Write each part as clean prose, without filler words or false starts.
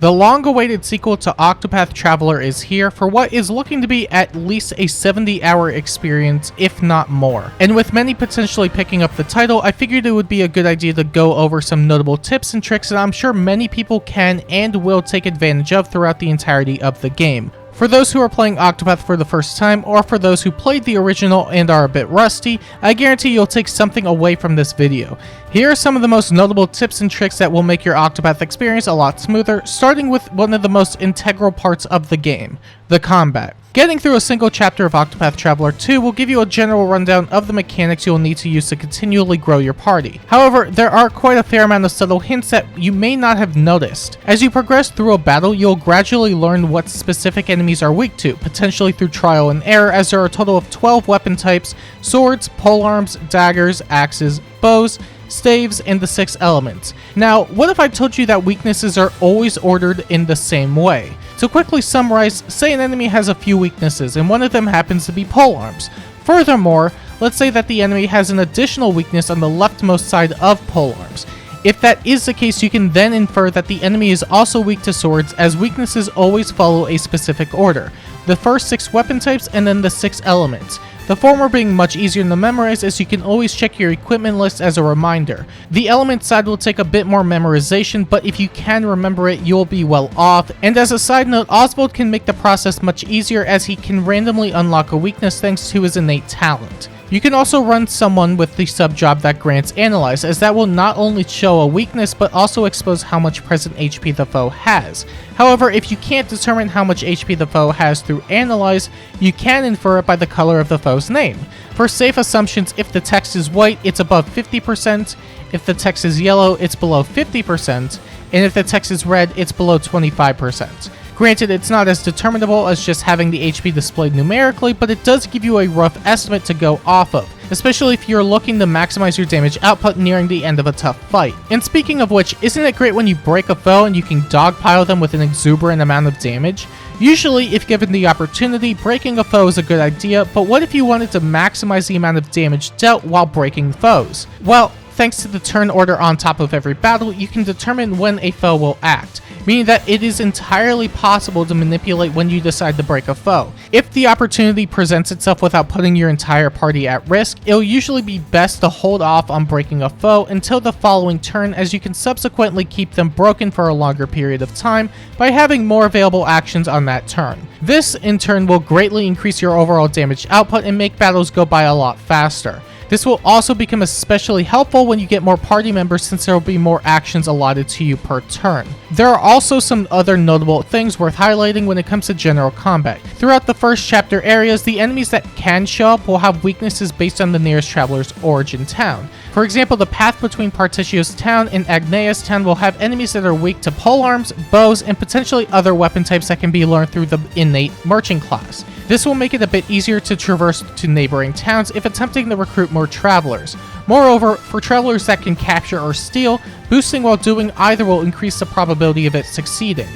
The long-awaited sequel to Octopath Traveler is here for what is looking to be at least a 70-hour experience, if not more. And with many potentially picking up the title, I figured it would be a good idea to go over some notable tips and tricks that I'm sure many people can and will take advantage of throughout the entirety of the game. For those who are playing Octopath for the first time, or for those who played the original and are a bit rusty, I guarantee you'll take something away from this video. Here are some of the most notable tips and tricks that will make your Octopath experience a lot smoother, starting with one of the most integral parts of the game, the combat. Getting through a single chapter of Octopath Traveler 2 will give you a general rundown of the mechanics you'll need to use to continually grow your party. However, there are quite a fair amount of subtle hints that you may not have noticed. As you progress through a battle, you'll gradually learn what specific enemies are weak to, potentially through trial and error, as there are a total of 12 weapon types: swords, polearms, daggers, axes, bows, staves, and the 6 elements. Now, what if I told you that weaknesses are always ordered in the same way? To quickly summarize, say an enemy has a few weaknesses, and one of them happens to be polearms. Furthermore, let's say that the enemy has an additional weakness on the leftmost side of polearms. If that is the case, you can then infer that the enemy is also weak to swords, as weaknesses always follow a specific order: the first 6 weapon types and then the 6 elements. The former being much easier to memorize, as you can always check your equipment list as a reminder. The element side will take a bit more memorization, but if you can remember it, you'll be well off. And as a side note, Oswald can make the process much easier, as he can randomly unlock a weakness thanks to his innate talent. You can also run someone with the subjob that grants Analyze, as that will not only show a weakness but also expose how much present HP the foe has. However, if you can't determine how much HP the foe has through Analyze, you can infer it by the color of the foe's name. For safe assumptions, if the text is white, it's above 50%, if the text is yellow, it's below 50%, and if the text is red, it's below 25%. Granted, it's not as determinable as just having the HP displayed numerically, but it does give you a rough estimate to go off of, especially if you're looking to maximize your damage output nearing the end of a tough fight. And speaking of which, isn't it great when you break a foe and you can dogpile them with an exuberant amount of damage? Usually, if given the opportunity, breaking a foe is a good idea, but what if you wanted to maximize the amount of damage dealt while breaking foes? Well, thanks to the turn order on top of every battle, you can determine when a foe will act, meaning that it is entirely possible to manipulate when you decide to break a foe. If the opportunity presents itself without putting your entire party at risk, it'll usually be best to hold off on breaking a foe until the following turn, as you can subsequently keep them broken for a longer period of time by having more available actions on that turn. This, in turn, will greatly increase your overall damage output and make battles go by a lot faster. This will also become especially helpful when you get more party members, since there will be more actions allotted to you per turn. There are also some other notable things worth highlighting when it comes to general combat. Throughout the first chapter areas, the enemies that can show up will have weaknesses based on the nearest traveler's origin town. For example, the path between Particio's town and Agnea's town will have enemies that are weak to polearms, bows, and potentially other weapon types that can be learned through the innate merchant class. This will make it a bit easier to traverse to neighboring towns if attempting to recruit more travelers. Moreover, for travelers that can capture or steal, boosting while doing either will increase the probability of it succeeding.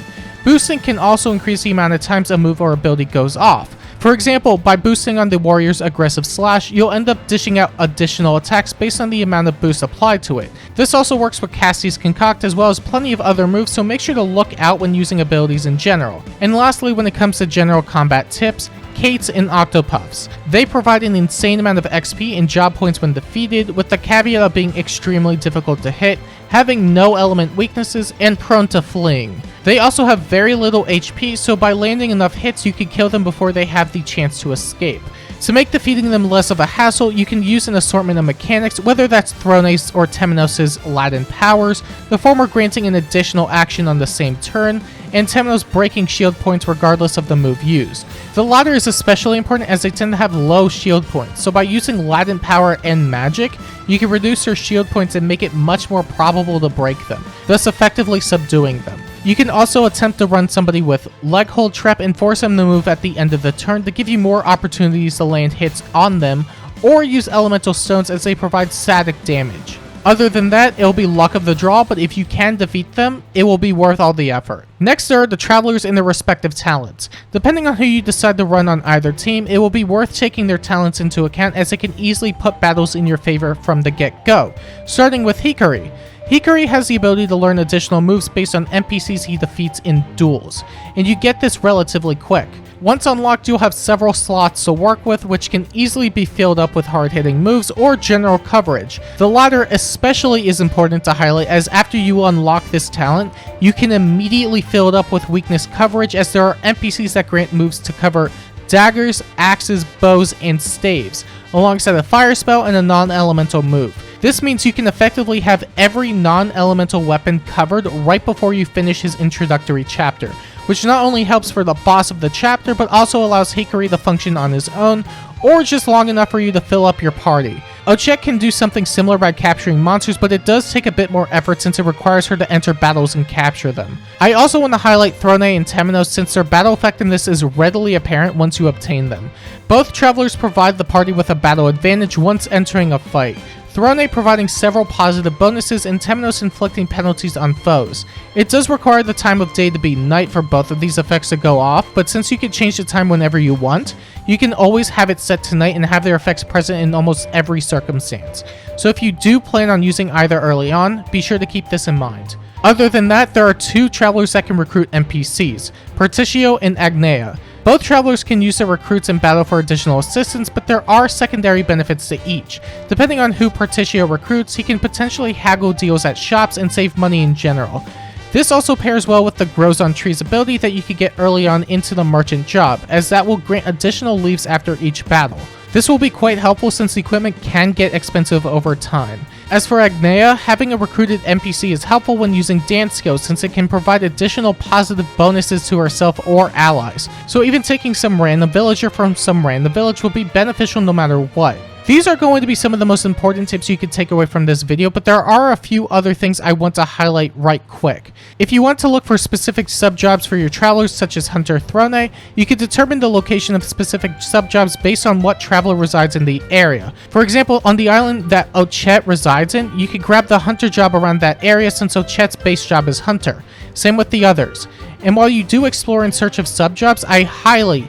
Boosting can also increase the amount of times a move or ability goes off. For example, by boosting on the warrior's aggressive slash, you'll end up dishing out additional attacks based on the amount of boost applied to it. This also works with Cassie's Concoct as well as plenty of other moves, so make sure to look out when using abilities in general. And lastly, when it comes to general combat tips, Caits and Octopuffs. They provide an insane amount of XP and job points when defeated, with the caveat of being extremely difficult to hit, having no element weaknesses, and prone to fleeing. They also have very little HP, so by landing enough hits you can kill them before they have the chance to escape. To make defeating them less of a hassle, you can use an assortment of mechanics, whether that's Throne's or Temenos' Latent Powers, the former granting an additional action on the same turn, and Temenos breaking shield points regardless of the move used. The latter is especially important as they tend to have low shield points, so by using Latent Power and Magic, you can reduce your shield points and make it much more probable to break them, thus effectively subduing them. You can also attempt to run somebody with Leg Hold Trap and force them to move at the end of the turn to give you more opportunities to land hits on them, or use Elemental Stones as they provide static damage. Other than that, it'll be luck of the draw, but if you can defeat them, it will be worth all the effort. Next are the travelers and their respective talents. Depending on who you decide to run on either team, it will be worth taking their talents into account, as it can easily put battles in your favor from the get-go. Starting with Hikari. Hikari has the ability to learn additional moves based on NPCs he defeats in duels, and you get this relatively quick. Once unlocked, you'll have several slots to work with, which can easily be filled up with hard-hitting moves or general coverage. The latter especially is important to highlight, as after you unlock this talent, you can immediately fill it up with weakness coverage, as there are NPCs that grant moves to cover daggers, axes, bows, and staves, alongside a fire spell and a non-elemental move. This means you can effectively have every non-elemental weapon covered right before you finish his introductory chapter, which not only helps for the boss of the chapter, but also allows Hikari to function on his own, or just long enough for you to fill up your party. Ochette can do something similar by capturing monsters, but it does take a bit more effort since it requires her to enter battles and capture them. I also want to highlight Throne and Temenos, since their battle effectiveness is readily apparent once you obtain them. Both travelers provide the party with a battle advantage once entering a fight, Throne providing several positive bonuses and Temenos inflicting penalties on foes. It does require the time of day to be night for both of these effects to go off, but since you can change the time whenever you want, you can always have it set to night and have their effects present in almost every circumstance. So if you do plan on using either early on, be sure to keep this in mind. Other than that, there are two travelers that can recruit NPCs, Pertitio and Agnea. Both travelers can use their recruits in battle for additional assistance, but there are secondary benefits to each. Depending on who Pertitio recruits, he can potentially haggle deals at shops and save money in general. This also pairs well with the Grows on Trees ability that you could get early on into the merchant job, as that will grant additional leaves after each battle. This will be quite helpful since the equipment can get expensive over time. As for Agnea, having a recruited NPC is helpful when using dance skills since it can provide additional positive bonuses to herself or allies, so even taking some random villager from some random village will be beneficial no matter what. These are going to be some of the most important tips you could take away from this video, but there are a few other things I want to highlight right quick. If you want to look for specific sub-jobs for your travelers, such as Hunter Throne, you can determine the location of specific sub-jobs based on what traveler resides in the area. For example, on the island that Ochette resides in, you could grab the Hunter job around that area since Ochette's base job is Hunter. Same with the others. And while you do explore in search of sub-jobs, I highly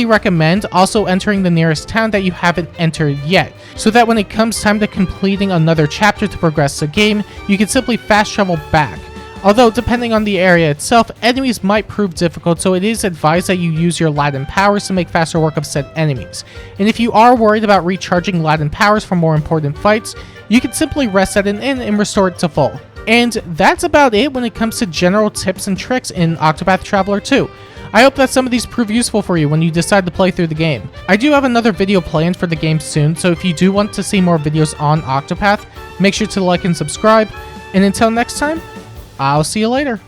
recommend also entering the nearest town that you haven't entered yet, so that when it comes time to completing another chapter to progress the game, you can simply fast travel back. Although, depending on the area itself, enemies might prove difficult, so it is advised that you use your Latent Powers to make faster work of said enemies. And if you are worried about recharging Latent Powers for more important fights, you can simply rest at an inn and restore it to full. And that's about it when it comes to general tips and tricks in Octopath Traveler 2. I hope that some of these prove useful for you when you decide to play through the game. I do have another video planned for the game soon, so if you do want to see more videos on Octopath, make sure to like and subscribe. And until next time, I'll see you later.